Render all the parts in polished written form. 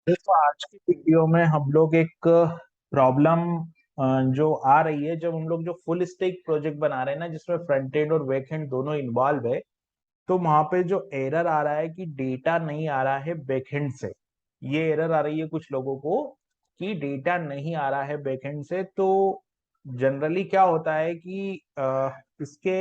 देखो, आज की वीडियो में हम लोग एक प्रॉब्लम जो आ रही है, जब हम लोग जो फुल स्टैक प्रोजेक्ट बना रहे हैं ना, जिसमें फ्रंट एंड और बैक एंड दोनों इन्वॉल्व है, तो वहां पे जो एरर आ रहा है कि डेटा नहीं आ रहा है बैक एंड से। ये एरर आ रही है कुछ लोगों को कि डेटा नहीं आ रहा है बैक एंड से। तो जनरली क्या होता है कि इसके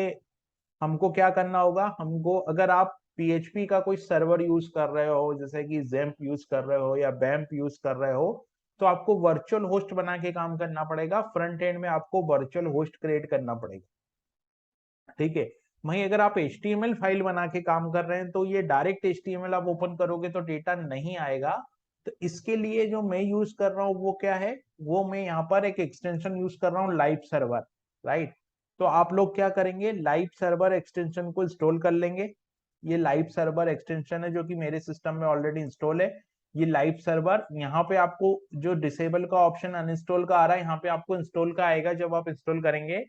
हमको क्या करना होगा। हमको, अगर आप पीएचपी का कोई सर्वर यूज कर रहे हो, जैसे कि जेम्प यूज कर रहे हो या बैम्प यूज कर रहे हो, तो आपको वर्चुअल होस्ट बना के काम करना पड़ेगा। फ्रंट एंड में आपको वर्चुअल होस्ट क्रिएट करना पड़ेगा, ठीक है। वहीं अगर आप HTML फाइल बना के काम कर रहे हैं, तो ये डायरेक्ट HTML आप ओपन करोगे तो डेटा नहीं आएगा। तो इसके लिए जो मैं यूज कर रहा हूँ वो क्या है, वो मैं यहाँ पर एक एक्सटेंशन यूज कर रहा हूँ, लाइव सर्वर। राइट। तो आप लोग क्या करेंगे, लाइव सर्वर एक्सटेंशन को इंस्टॉल कर लेंगे। ये लाइव सर्वर एक्सटेंशन है जो कि मेरे सिस्टम में ऑलरेडी इंस्टॉल है। ये लाइव सर्वर, यहाँ पे आपको जो डिसेबल का ऑप्शन अनइंस्टॉल का आ रहा है, यहाँ पे आपको इंस्टॉल का आएगा। जब आप इंस्टॉल करेंगे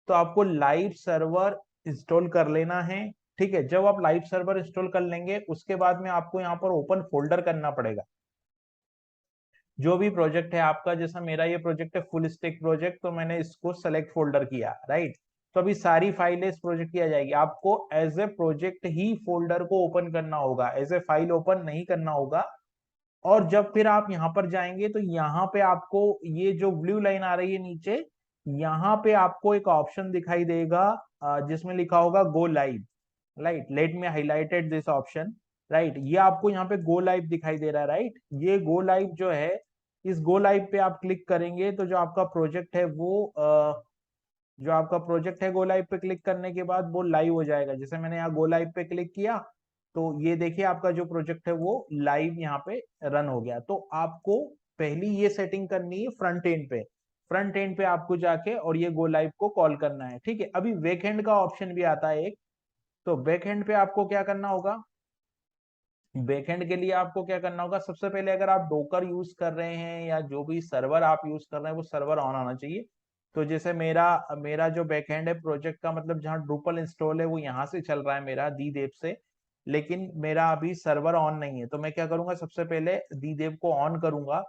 तो आपको लाइव सर्वर इंस्टॉल कर लेना है, ठीक है। जब आप लाइव सर्वर इंस्टॉल कर लेंगे, उसके बाद में आपको यहाँ पर ओपन फोल्डर करना पड़ेगा। जो भी प्रोजेक्ट है आपका, जैसा मेरा ये प्रोजेक्ट है फुल स्टैक प्रोजेक्ट, तो मैंने इसको सेलेक्ट फोल्डर किया, राइट। तो अभी सारी फाइलें इस प्रोजेक्ट की आ जाएगी। आपको एज ए प्रोजेक्ट ही फोल्डर को ओपन करना होगा, एज ए फाइल ओपन नहीं करना होगा। और जब फिर आप यहाँ पर जाएंगे तो यहाँ पे आपको ये जो ब्लू लाइन आ रही है नीचे, यहाँ पे आपको एक ऑप्शन दिखाई देगा जिसमें लिखा होगा go live. Right, let me highlighted this option. Right, ये आपको यहाँ पे गो लाइव दिखाई दे रहा है। राइट, ये गो लाइव जो है, इस गो लाइव पे आप क्लिक करेंगे तो जो आपका प्रोजेक्ट है वो जो आपका प्रोजेक्ट है, गो लाइव पे क्लिक करने के बाद वो लाइव हो जाएगा। जैसे मैंने यहाँ गो लाइव पे क्लिक किया, तो ये देखिए आपका जो प्रोजेक्ट है वो लाइव यहाँ पे रन हो गया। तो आपको पहली ये सेटिंग करनी है फ्रंट एंड पे। फ्रंट एंड पे आपको जाके और ये गो लाइव को कॉल करना है, ठीक है। अभी बैक एंड का ऑप्शन भी आता है एक। तो बैक एंड पे आपको क्या करना होगा, बैकएंड के लिए आपको क्या करना होगा, सबसे पहले अगर आप डोकर यूज कर रहे हैं या जो भी सर्वर आप यूज कर रहे हैं वो सर्वर ऑन आना चाहिए। तो जैसे मेरा मेरा जो बैकएंड है प्रोजेक्ट का, मतलब जहाँ ड्रूपल इंस्टॉल है वो यहाँ से चल रहा है मेरा दी देव से। लेकिन मेरा अभी सर्वर ऑन नहीं है, तो मैं क्या करूंगा, सबसे पहले दी देव को ऑन करूंगा।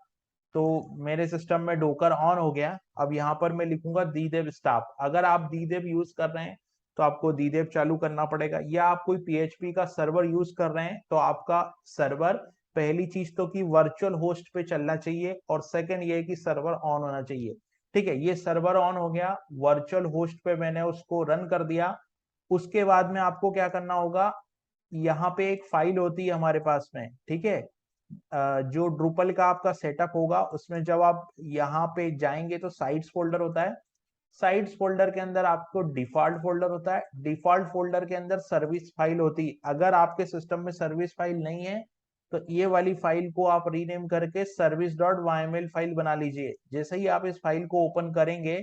तो मेरे सिस्टम में डोकर ऑन हो गया। अब यहाँ पर मैं लिखूंगा दी देव स्टाफ। अगर आप दी देव यूज कर रहे हैं तो आपको दीदेव चालू करना पड़ेगा, या आप कोई पीएचपी का सर्वर यूज कर रहे हैं तो आपका सर्वर, पहली चीज तो कि वर्चुअल होस्ट पे चलना चाहिए, और सेकंड ये है कि सर्वर ऑन होना चाहिए, ठीक है। ये सर्वर ऑन हो गया, वर्चुअल होस्ट पे मैंने उसको रन कर दिया। उसके बाद में आपको क्या करना होगा, यहाँ पे एक फाइल होती है हमारे पास में, ठीक है। जो ड्रूपल का आपका सेटअप होगा उसमें जब आप यहाँ पे जाएंगे तो साइट्स फोल्डर होता है। साइट्स फोल्डर के अंदर आपको डिफॉल्ट फोल्डर होता है। डिफॉल्ट फोल्डर के अंदर सर्विस फाइल होती है। अगर आपके सिस्टम में सर्विस फाइल नहीं है तो ये वाली फाइल को आप रीनेम करके सर्विस डॉट वाईएमएल फाइल बना लीजिए। जैसे ही आप इस फाइल को ओपन करेंगे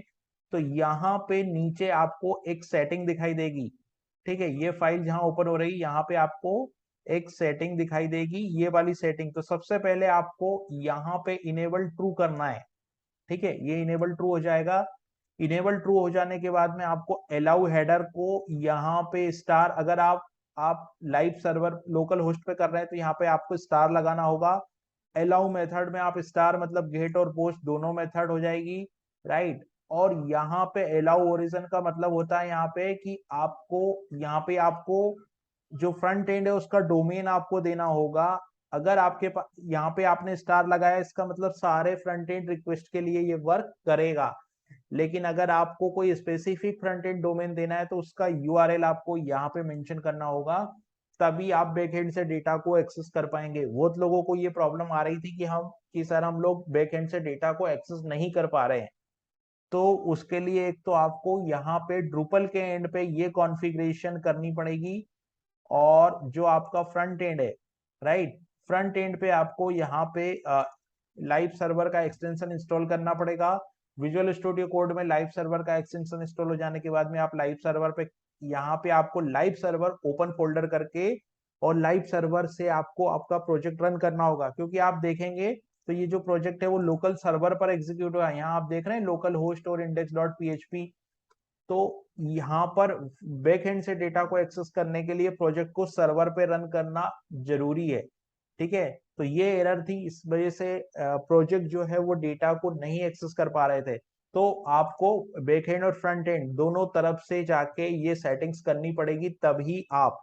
तो यहाँ पे नीचे आपको एक सेटिंग दिखाई देगी, ठीक है। ये फाइल जहां ओपन हो रही है यहाँ पे आपको एक सेटिंग दिखाई देगी, ये वाली सेटिंग। तो सबसे पहले आपको यहाँ पे इनेबल ट्रू करना है, ठीक है। ये इनेबल ट्रू हो जाएगा। इनेबल ट्रू हो जाने के बाद में आपको अलाउ हेडर को यहाँ पे स्टार, अगर आप लाइव सर्वर लोकल होस्ट पे कर रहे हैं तो यहाँ पे आपको स्टार लगाना होगा। अलाउ मेथड में आप स्टार मतलब गेट और पोस्ट दोनों मेथड हो जाएगी, राइट। और यहाँ पे अलाउ ओरिजिन का मतलब होता है यहाँ पे कि आपको, यहाँ पे आपको जो फ्रंट एंड है उसका डोमेन आपको देना होगा। अगर आपके पास यहाँ पे आपने स्टार लगाया, इसका मतलब सारे फ्रंट एंड रिक्वेस्ट के लिए ये वर्क करेगा। लेकिन अगर आपको कोई स्पेसिफिक फ्रंट एंड डोमेन देना है तो उसका यूआरएल आपको यहाँ पे मेंशन करना होगा, तभी आप बैकएंड से डेटा को एक्सेस कर पाएंगे। बहुत लोगों को ये प्रॉब्लम आ रही थी कि सर हम लोग बैकएंड से डेटा को एक्सेस नहीं कर पा रहे हैं। तो उसके लिए एक तो आपको यहाँ पे ड्रूपल के एंड पे ये कॉन्फ़िगरेशन करनी पड़ेगी। और जो आपका फ्रंट एंड है, राइट, फ्रंट एंड पे आपको यहाँ पे लाइव सर्वर का एक्सटेंशन इंस्टॉल करना पड़ेगा। विजुअल स्टूडियो कोड में लाइव सर्वर का एक्सटेंशन इंस्टॉल हो जाने के बाद में आप लाइव सर्वर पे, यहाँ पे आपको लाइव सर्वर ओपन फोल्डर करके और लाइव सर्वर से आपको आपका प्रोजेक्ट रन करना होगा। क्योंकि आप देखेंगे तो ये जो प्रोजेक्ट है वो लोकल सर्वर पर एग्जीक्यूट हुआ है। यहाँ आप देख रहे हैं लोकल होस्ट और इंडेक्स डॉट पीएचपी। तो यहाँ पर बैक एंड से डेटा को एक्सेस करने के लिए प्रोजेक्ट को सर्वर पे रन करना जरूरी है, ठीक है। तो ये एरर थी, इस वजह से प्रोजेक्ट जो है वो डेटा को नहीं एक्सेस कर पा रहे थे। तो आपको बैक एंड और फ्रंट एंड दोनों तरफ से जाके ये सेटिंग्स करनी पड़ेगी, तभी आप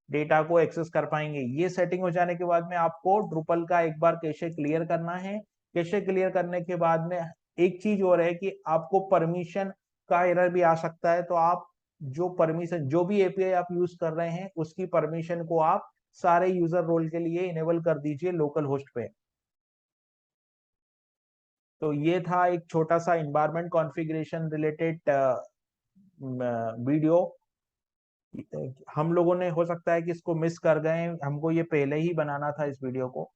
डेटा को एक्सेस कर पाएंगे। ये सेटिंग हो जाने के बाद में आपको ड्रुपल का एक बार कैशे क्लियर करना है। कैशे क्लियर करने के बाद में एक चीज और है कि आपको परमिशन का एरर भी आ सकता है, तो आप जो परमिशन, जो भी एपीआई आप यूज कर रहे हैं उसकी परमिशन को आप सारे यूजर रोल के लिए इनेबल कर दीजिए लोकल होस्ट पे। तो ये था एक छोटा सा इन्वायरमेंट कॉन्फ़िगरेशन रिलेटेड वीडियो। हम लोगों ने हो सकता है कि इसको मिस कर गए, हमको ये पहले ही बनाना था इस वीडियो को।